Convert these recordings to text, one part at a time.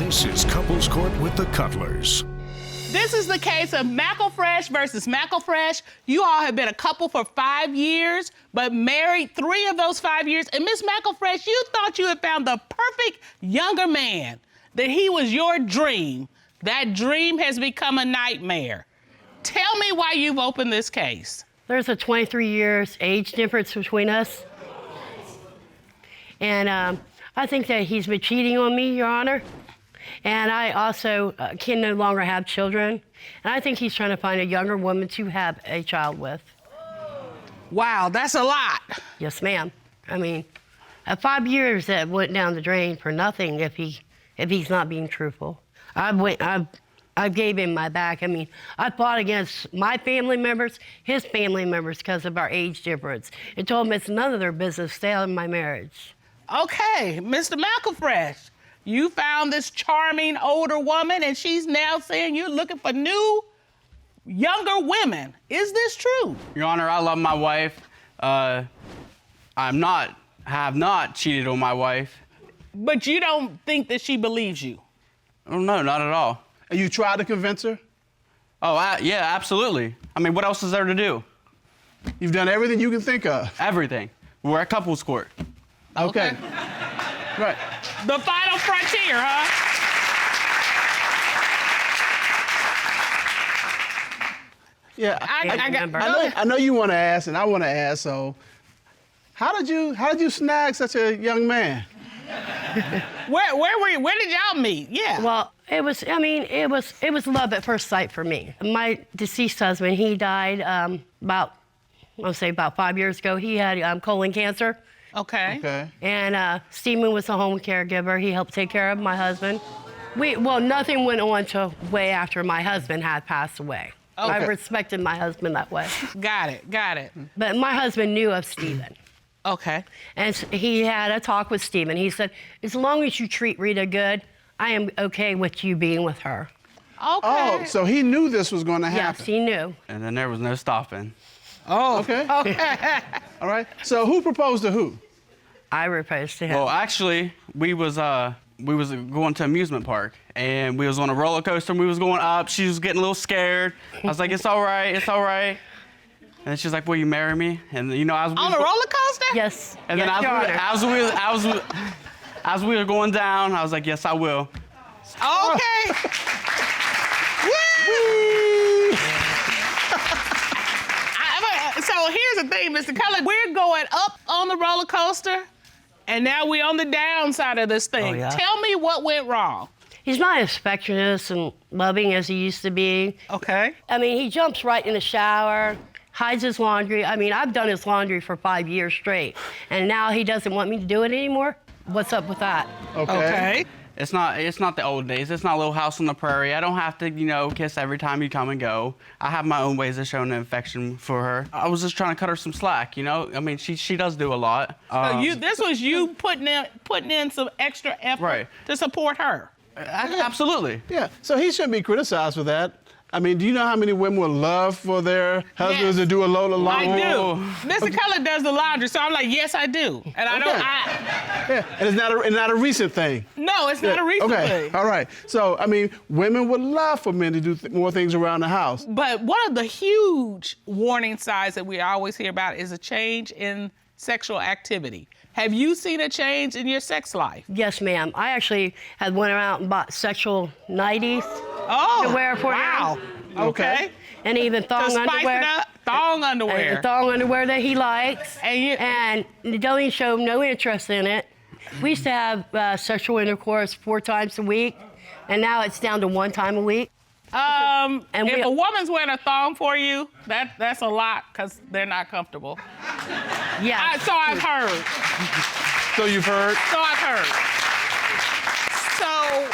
This is Couples Court with the Cutlers. This is the case of McElfresh versus McElfresh. You all have been a couple for 5 years, but married 3 of those 5 years. And Miss McElfresh, you thought you had found the perfect younger man, that he was your dream. That dream has become a nightmare. Tell me why you've opened this case. There's a 23 years age difference between us. And I think that he's been cheating on me, Your Honor. And I also can no longer have children. And I think he's trying to find a younger woman to have a child with. Wow, that's a lot. Yes, ma'am. I mean, 5 years that went down the drain for nothing if he's not being truthful. I gave him my back. I mean, I fought against my family members, his family members, because of our age difference. And told him it's none of their business. Stay out of my marriage. Okay, Mr. McElfresh, you found this charming older woman, and she's now saying you're looking for new, younger women. Is this true? Your Honor, I love my wife. I have not cheated on my wife. But you don't think that she believes you? Oh, no, not at all. And you tried to convince her? Oh, yeah, absolutely. I mean, what else is there to do? You've done everything you can think of. Everything. We're at couples court. Okay. Right. The final frontier, huh? Yeah, I know you want to ask, and I want to ask. So, how did you snag such a young man? Where were you? Where did y'all meet? Yeah. Well, it was love at first sight for me. My deceased husband, he died about 5 years ago. He had colon cancer. Okay. Okay. And Stephen was a home caregiver. He helped take care of my husband. Nothing went on till way after my husband had passed away. Okay. I respected my husband that way. Got it. But my husband knew of Stephen. Okay. And he had a talk with Stephen. He said, as long as you treat Rita good, I am okay with you being with her. Okay. Oh, so he knew this was going to happen. Yes, he knew. And then there was no stopping. Oh. Okay. Okay. All right. So who proposed to who? I proposed to him. Well, actually, we was going to amusement park, and we was on a roller coaster, and we was going up. She was getting a little scared. I was like, it's all right. And she's like, will you marry me? And you know, On a roller coaster? Yes. And yes, then as we were going down, I was like, yes, I will. Okay. So here's the thing, Mr. Cullen. We're going up on the roller coaster, and now we're on the downside of this thing. Oh, yeah? Tell me what went wrong. He's not as affectionate and loving as he used to be. Okay. I mean, he jumps right in the shower, hides his laundry. I mean, I've done his laundry for 5 years straight, and now he doesn't want me to do it anymore? What's up with that? Okay. It's not the old days. It's not Little House on the Prairie. I don't have to, kiss every time you come and go. I have my own ways of showing affection for her. I was just trying to cut her some slack, I mean, she does do a lot. So this was you putting in some extra effort to support her. Absolutely. Yeah. So he shouldn't be criticized for that. I mean, do you know how many women would love for their husbands to do a load of laundry? I do. Mr. Cullen does the laundry, so I'm like, yes, I do. And I don't. Yeah, and it's not a recent thing. No, it's not a recent thing. All right. So, I mean, women would love for men to do more things around the house. But one of the huge warning signs that we always hear about is a change in sexual activity. Have you seen a change in your sex life? Yes, ma'am. I actually had went out and bought sexual nighties to wear for wow. him. Okay. And even thong To spice underwear. it up, thong underwear. Thong underwear that he likes. And don't even show him no interest in it. We used to have sexual intercourse 4 times a week, and now it's down to 1 time a week. If a woman's wearing a thong for you, that's a lot, because they're not comfortable. Yeah. So I've heard. So you've heard? So I've heard. So,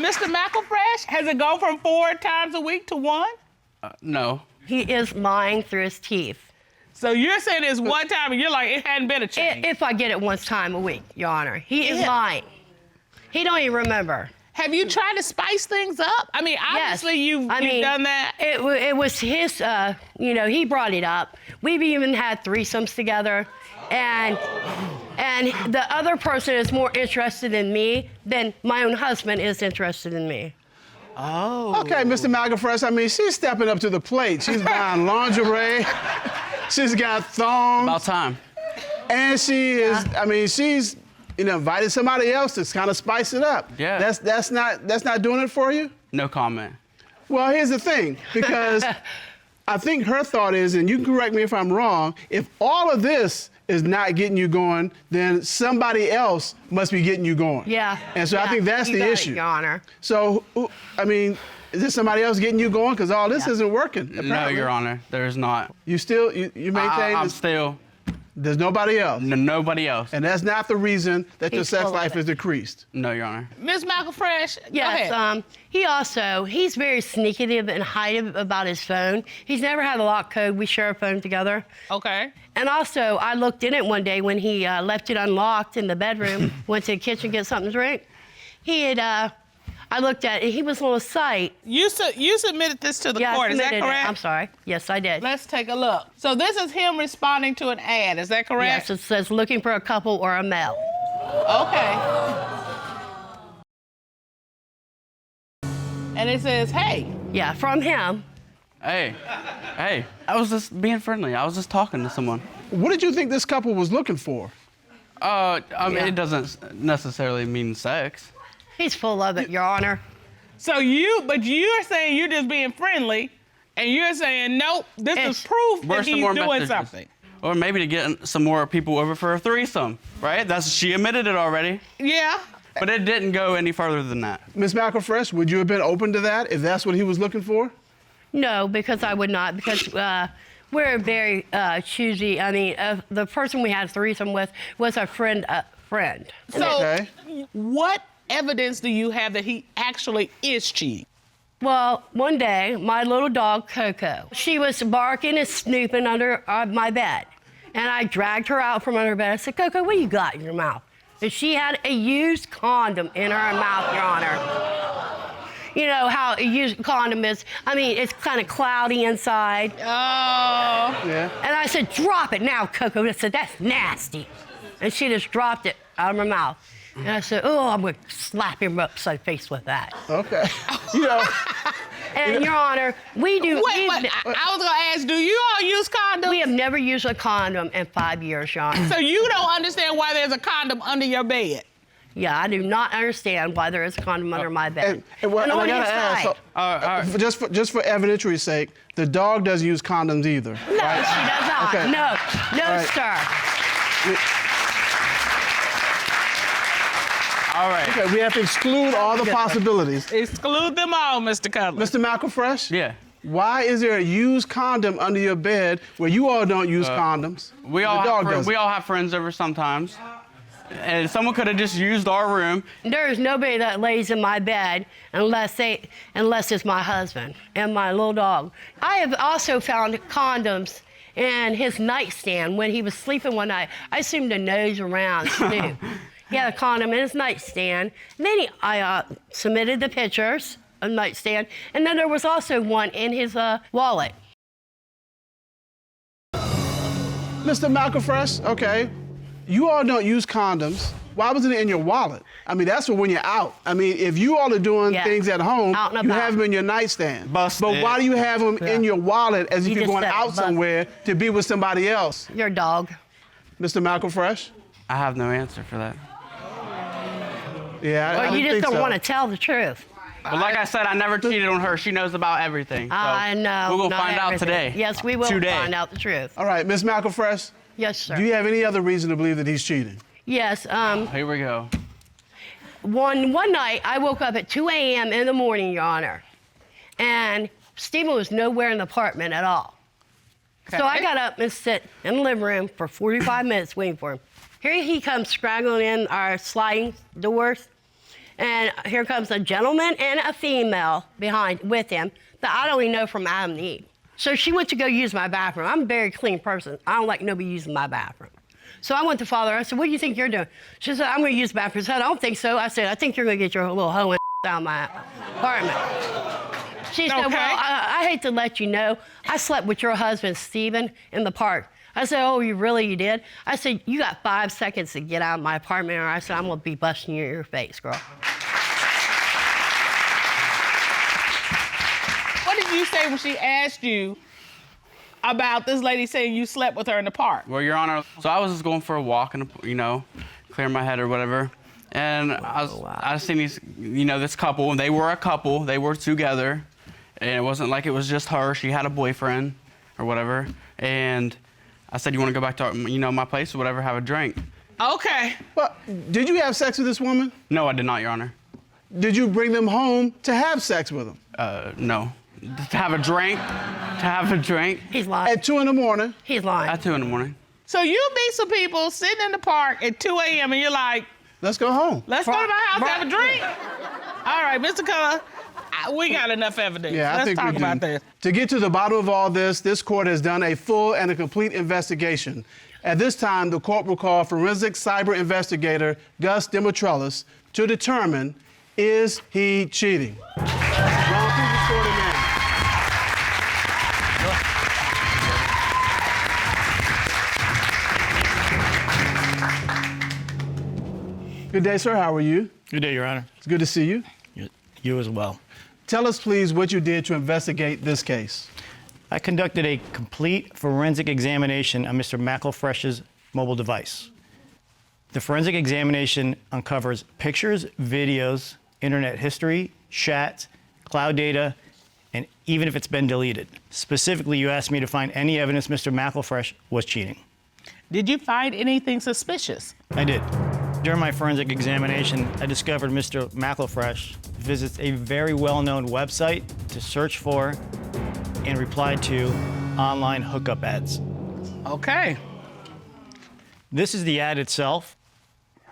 Mr. McElfresh, has it gone from 4 times a week to 1? No. He is lying through his teeth. So you're saying it's 1 time, and you're like, it hadn't been a change? If I get it 1 time a week, Your Honor. He is lying. He don't even remember. Have you tried to spice things up? I mean, obviously you've done that. It was his, he brought it up. We've even had threesomes together. And And the other person is more interested in me than my own husband is interested in me. Oh. Okay, Mr. McElfresh, I mean, she's stepping up to the plate. She's buying lingerie. She's got thongs. About time. And she is, I mean, she's, invited somebody else to kind of spice it up. Yeah. That's not doing it for you? No comment. Well, here's the thing, because I think her thought is, and you can correct me if I'm wrong, if all of this is not getting you going, then somebody else must be getting you going. Yeah. And so I think that's you the got issue. It, Your Honor. So, I mean, is this somebody else getting you going? Because all this isn't working. No, Apparently. Your Honor, there is not. You still, you maintain I'm this- still, there's nobody else. nobody else. And that's not the reason that your He's sex full of life it. is decreased. No, Your Honor. Ms. McElfresh, go Yes, ahead. he's very sneaky and hiding about his phone. He's never had a lock code. We share a phone together. Okay. And also, I looked in it one day when he left it unlocked in the bedroom, went to the kitchen to get something to drink. He had, I looked at it, he was on a site. You submitted this to the Yeah, I court, is that submitted it. correct? I'm sorry. Yes, I did. Let's take a look. So this is him responding to an ad, is that correct? Yes, it says looking for a couple or a male. Okay. And it says, hey. Yeah, from him. Hey, I was just being friendly. I was just talking to someone. What did you think this couple was looking for? I mean, Yeah. it doesn't necessarily mean sex. He's full of it, Your Honor. So you're saying you're just being friendly, and you're saying, nope, this is It's- proof that Where's some he's more doing messages? something. Or maybe to get some more people over for a threesome, right? She admitted it already, Yeah. but it didn't go any further than that. Ms. McElfresh, would you have been open to that if that's what he was looking for? No, because I would not, because we're very choosy. I mean, the person we had a threesome with was a friend. So Okay. what evidence do you have that he actually is cheating? Well, one day, my little dog, Coco, she was barking and snooping under my bed. And I dragged her out from under bed. I said, Coco, what do you got in your mouth? And she had a used condom in her mouth, Your Honor. You know how a used condom is, I mean, it's kind of cloudy inside. Oh. Yeah. And I said, drop it now, Coco. I said, that's nasty. And she just dropped it out of her mouth. And I said, oh, I'm going to slap him upside the face with that. Okay. You know, And, Your Honor, we do. Wait, I was gonna ask, do you all use condoms? We have never used a condom in 5 years, Your Honor. So you don't understand why there's a condom under your bed? Yeah, I do not understand why there is a condom under my bed. and I on gotta his ask, side. All right. just for evidentiary's sake, the dog doesn't use condoms either. No, she does not. Okay. No, right. sir. All right. Okay, we have to exclude all the possibilities. Exclude them all, Mr. Cutler. Mr. McElfresh? Yeah. Why is there a used condom under your bed where you all don't use condoms? We The all dog have does. we all have friends over sometimes, and someone could have just used our room. There is nobody that lays in my bed unless it's my husband and my little dog. I have also found condoms in his nightstand when he was sleeping one night. I assumed to nose around, snoop. He had a condom in his nightstand. And then I submitted the pictures of the nightstand, and then there was also one in his wallet. Mr. McElfresh, okay, you all don't use condoms. Why wasn't it in your wallet? I mean, that's for when you're out. I mean, if you all are doing Yeah. things at home, Out and you about. have them in your nightstand. Busted. But why do you have them in your wallet as if You you're just going said out busted. somewhere to be with somebody else? Your dog. Mr. McElfresh? I have no answer for that. Yeah, I Or didn't you just think don't so. want to tell the truth. But like I said, I never cheated on her. She knows about everything. So I know. We're gonna not find out everything. today. Yes, we will Today. find out the truth. All right, Ms. McElfresh, Yes, sir. do you have any other reason to believe that he's cheating? Yes. Here we go. One night, I woke up at 2 a.m. in the morning, Your Honor, and Stephen was nowhere in the apartment at all. So I got up and sat in the living room for 45 minutes waiting for him. Here he comes scraggling in our sliding doors, and here comes a gentleman and a female behind with him that I don't even know from Adam and Eve. So she went to go use my bathroom. I'm a very clean person. I don't like nobody using my bathroom. So I went to father. I said, what do you think you're doing? She said, I'm going to use the bathroom. I said, I don't think so. I said, I think you're going to get your little hoe and out of my apartment. She said, Okay. well, I hate to let you know, I slept with your husband, Stephen, in the park. I said, oh, you did? I said, you got 5 seconds to get out of my apartment, or I said, I'm gonna be busting you in your face, girl. What did you say when she asked you about this lady saying you slept with her in the park? Well, Your Honor, so I was just going for a walk and, clear my head or whatever. And I seen these, this couple, and they were a couple. They were together. And it wasn't like it was just her. She had a boyfriend or whatever. And I said, you want to go back to, my place or whatever, have a drink? Okay. But did you have sex with this woman? No, I did not, Your Honor. Did you bring them home to have sex with them? No. To have a drink? He's lying. At 2 in the morning? He's lying. At 2 in the morning. So you meet some people sitting in the park at 2 a.m. and you're like, Let's go home. let's go to my house and have a drink. All right, Mr. Cullen, we got enough evidence. Yeah, I Let's think talk we do. about this. To get to the bottom of all this court has done a full and a complete investigation. At this time, the court will call forensic cyber investigator Gus Demetrellis to determine, is he cheating? Ron, please restore the name. Good day, sir. How are you? Good day, Your Honor. It's good to see you. You as well. Tell us, please, what you did to investigate this case. I conducted a complete forensic examination on Mr. McElfresh's mobile device. The forensic examination uncovers pictures, videos, internet history, chats, cloud data, and even if it's been deleted. Specifically, you asked me to find any evidence Mr. McElfresh was cheating. Did you find anything suspicious? I did. During my forensic examination, I discovered Mr. McElfresh visits a very well-known website to search for and reply to online hookup ads. Okay. This is the ad itself.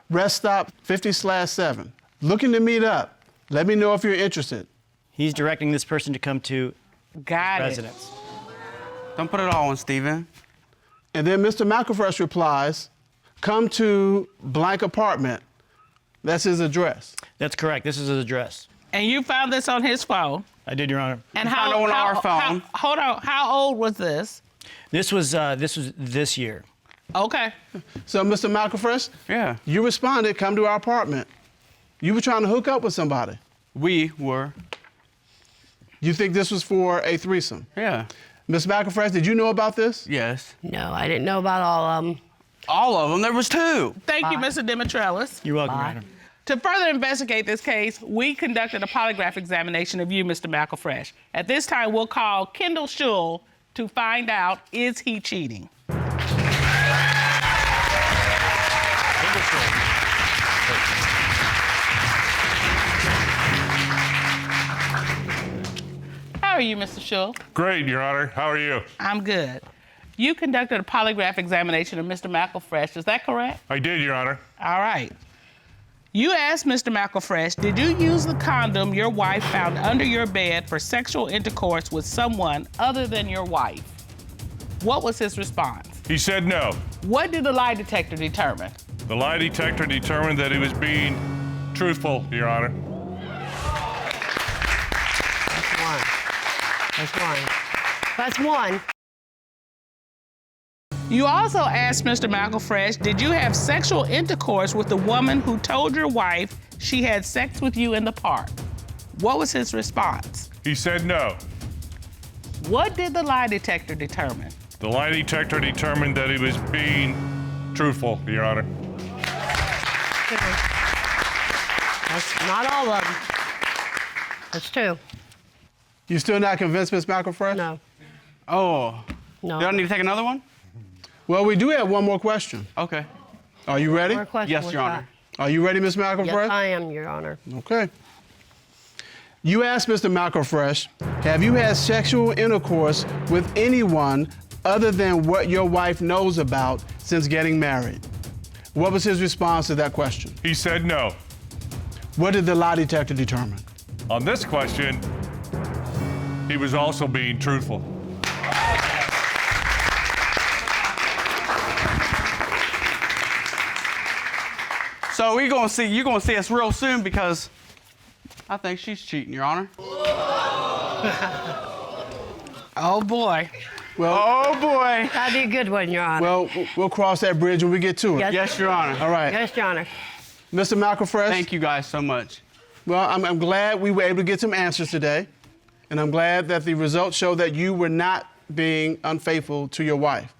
Rest stop 50/7. Looking to meet up. Let me know if you're interested. He's directing this person to come to Got it. residence. Don't put it all on Steven. And then Mr. McElfresh replies, come to blank apartment. That's his address. That's correct. This is his address. And you found this on his phone. I did, Your Honor. And found it on our phone. Hold on. How old was this? This was this year. Okay. So, Mr. McElfresh, Yeah. you responded, come to our apartment. You were trying to hook up with somebody. We were. You think this was for a threesome? Yeah. Ms. McElfresh, did you know about this? Yes. No, I didn't know about all of them. All of them. There was 2. Thank you, Mr. Demetrellis. You're welcome, Your Honor. To further investigate this case, we conducted a polygraph examination of you, Mr. McElfresh. At this time, we'll call Kendall Schull to find out, is he cheating? How are you, Mr. Schull? Great, Your Honor. How are you? I'm good. You conducted a polygraph examination of Mr. McElfresh, is that correct? I did, Your Honor. All right. You asked Mr. McElfresh, did you use the condom your wife found under your bed for sexual intercourse with someone other than your wife? What was his response? He said no. What did the lie detector determine? The lie detector determined that he was being truthful, Your Honor. That's one. You also asked Mr. McElfresh, did you have sexual intercourse with the woman who told your wife she had sex with you in the park? What was his response? He said no. What did the lie detector determine? The lie detector determined that he was being truthful, Your Honor. That's not all of them. That's 2. You still not convinced, Ms. McElfresh? No. Oh. No. Do I need to take another one? Well, we do have one more question. Okay. Are you ready? More question Yes, was Your that? Honor. Are you ready, Ms. Yes, McElfresh? I am, Your Honor. Okay. You asked Mr. McElfresh, have you had sexual intercourse with anyone other than what your wife knows about since getting married? What was his response to that question? He said no. What did the lie detector determine? On this question, he was also being truthful. So you're gonna see us real soon because I think she's cheating, Your Honor. Oh boy. Well, Oh boy. That'd be a good one, Your Honor. well, we'll cross that bridge when we get to it. Yes. Yes, Your Honor. All right. Yes, Your Honor. Mr. McElfresh. Thank you guys so much. Well, I'm glad we were able to get some answers today. And I'm glad that the results show that you were not being unfaithful to your wife.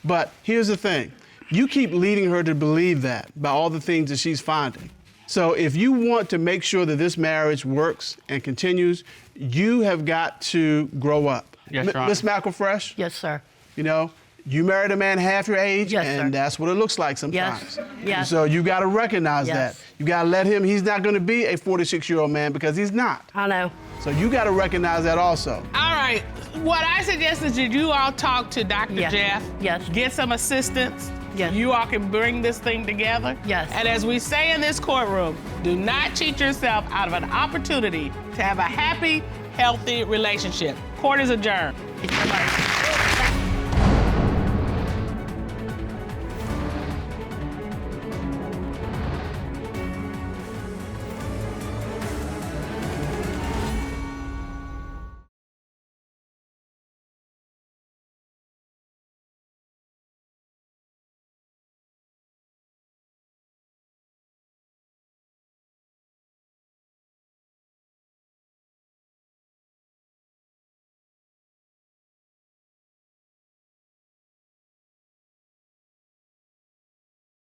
But here's the thing. You keep leading her to believe that by all the things that she's finding. So if you want to make sure that this marriage works and continues, you have got to grow up. Yes, Your Honor. Ms. McElfresh, Yes, sir. you know, you married a man half your age, Yes, and sir. that's what it looks like sometimes. Yes, yes. And so you got to recognize Yes. that. You got to let him, he's not going to be a 46-year-old man because he's not. I know. So you got to recognize that also. All right. What I suggest is that you all talk to Dr. Yes. Jeff. Yes. Get some assistance. Yes. You all can bring this thing together. Yes. And as we say in this courtroom, do not cheat yourself out of an opportunity to have a happy, healthy relationship. Court is adjourned. It's your life.